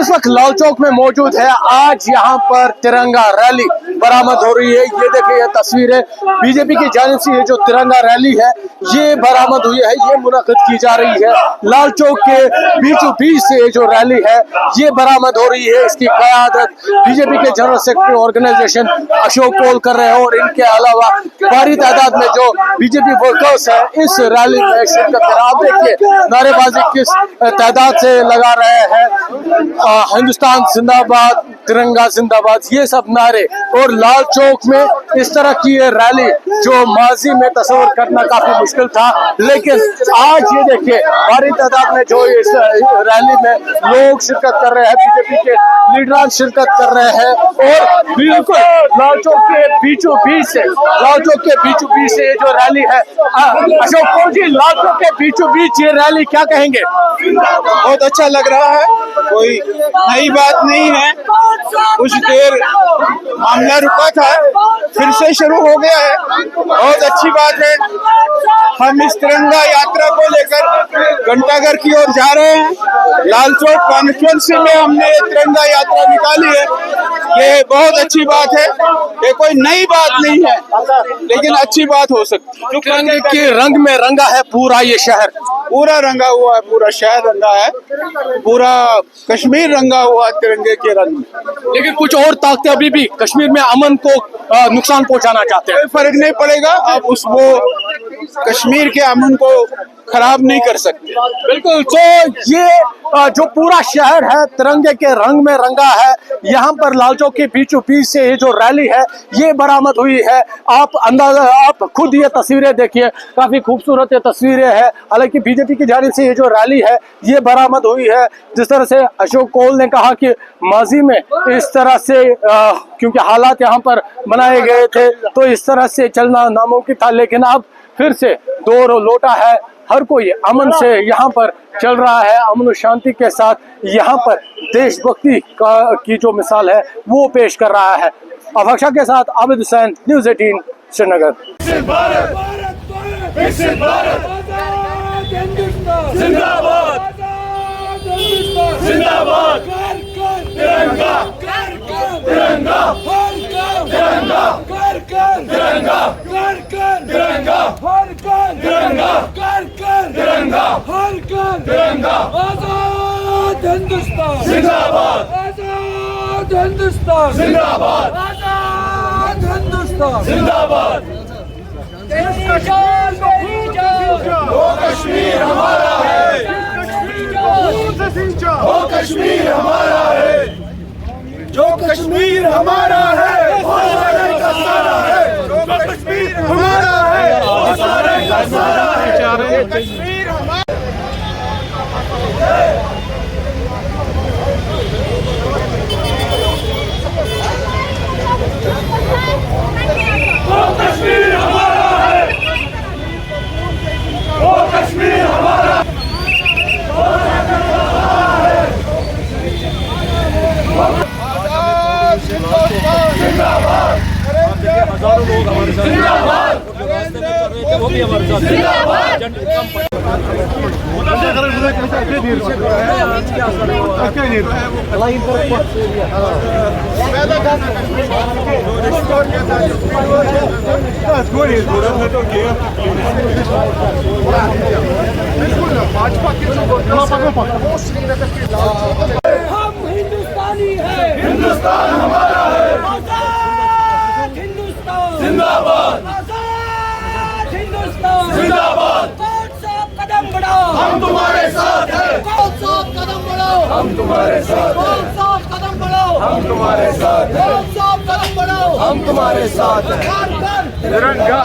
इस वक्त लाल चौक में मौजूद है। आज यहाँ पर तिरंगा रैली बरामद हो रही है। ये देखिए, ये तस्वीर है बीजेपी की जानिब से। ये जो तिरंगा रैली है ये बरामद हुई है, ये मुनक्किद की जा रही है। लाल चौक के बीचों बीच से जो रैली है ये बरामद हो रही है। इसकी क़यादत बीजेपी के general secretary organisation Ashok Kaul कर रहे हैं और इनके अलावा भारी तादाद में जो बीजेपी वर्कर्स है इस रैली में शिरकत कर। आप देखिए नारेबाजी किस तादाद से लगा रहे हैं, हिंदुस्तान जिंदाबाद, तिरंगा जिंदाबाद, ये सब नारे। और लाल चौक में इस तरह की ये रैली जो माजी में तस्वीर करना काफी मुश्किल था, लेकिन आज ये देखिए भारी तादाद में जो इस रैली में लोग शिरकत कर रहे हैं, बीजेपी के लीडरान शिरकत कर रहे हैं। और बिल्कुल लाल चौक के बीचों बीच से, लाल चौक के बीचों बीच से ये जो रैली है, अशोक कौल जी, लाल चौक के बीचों बीच ये रैली क्या कहेंगे? बहुत अच्छा लग रहा है, कोई नई बात नहीं है। कुछ देर मामला रुका था, फिर से शुरू हो गया है, बहुत अच्छी बात है। हम इस तिरंगा यात्रा को लेकर घंटाघर की ओर जा रहे हैं। लाल चौक कॉन्स्टिट्यूएंसी में हमने ये तिरंगा यात्रा निकाली है, ये बहुत अच्छी बात है। ये कोई नई बात नहीं है, लेकिन अच्छी बात हो सकती है। तिरंगे के रंग में रंगा है पूरा ये शहर, पूरा रंगा हुआ है, पूरा शहर रंगा है, पूरा कश्मीर रंगा हुआ है तिरंगे के रंग में। लेकिन कुछ और ताकतें अभी भी कश्मीर में अमन को नुकसान पहुंचाना चाहते हैं। कोई फर्क नहीं पड़ेगा, आप उसको कश्मीर के अमन को खराब नहीं कर सकते। बिल्कुल। तो ये जो पूरा शहर है तिरंगे के रंग में रंगा है, यहाँ पर लाल चौक के बीचों बीच से ये जो रैली है ये बरामद हुई है। आप अंदाजा, आप खुद ये तस्वीरें देखिए, काफी खूबसूरत ये तस्वीरें हैं। हालांकि बीजेपी की जानिब से ये जो रैली है ये बरामद हुई है। जिस तरह से अशोक कौल ने कहा कि माजी में इस तरह से क्योंकि हालात यहाँ पर बनाए गए थे तो इस तरह से चलना नामुमकिन था, लेकिन अब फिर से दौर लौटा है। हर कोई अमन से यहाँ पर चल रहा है, अमन और शांति के साथ यहाँ पर देशभक्ति की जो मिसाल है वो पेश कर रहा है। अफक्षा के साथ आबिद हुसैन, न्यूज़ 18 श्रीनगर। जिंदाबाद तिरंगा तिरंगा तिरंगा तिरंगा तिरंगा तिरंगा तिरंगा तिरंगा आजाद हिंदुस्तान जिंदाबाद आजाद हिंदुस्तान जिंदाबाद आजाद हिंदुस्तान जिंदाबाद। वो कश्मीर हमारा है, वो कश्मीर हमारा है, जो कश्मीर हमारा है वो सारे का सारा है, जो कश्मीर हमारा है वो सारे का सारा है, कश्मीर हमारा। वो कश्मीर हमारा है, वो कश्मीर हमारा हजारों लोग हमारे साथ रास्ते में चल रहे थे, वो भी हमारे साथ हम हिंदुस्तानी हैं, हिंदुस्तान हमारा है, आजाद हिंदुस्तान जिंदाबाद आजाद हिंदुस्तान जिंदाबाद। कौन सा कदम बढ़ाओ हम तुम्हारे साथ हैं, कौन सा कदम बढ़ाओ हम तुम्हारे साथ हैं, कौन सा कदम बढ़ाओ हम तुम्हारे साथ हैं, कौन सा कदम बढ़ाओ हम तुम्हारे साथ हैं। तिरंगा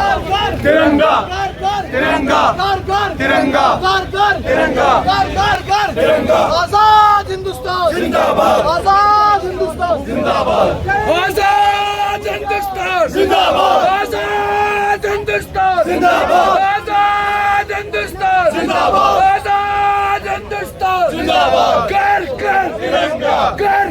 तिरंगा तिरंगा तिरंगा तिरंगा तिरंगा। आजाद हिंदुस्तान जिंदाबाद आजाद हिंदुस्तान जिंदाबाद आजाद हिंदुस्तान जिंदाबाद आजाद हिंदुस्तान जिंदाबाद आजाद हिंदुस्तान जिंदाबाद आजाद हिंदुस्तान जिंदाबाद। कर तिरंगा कर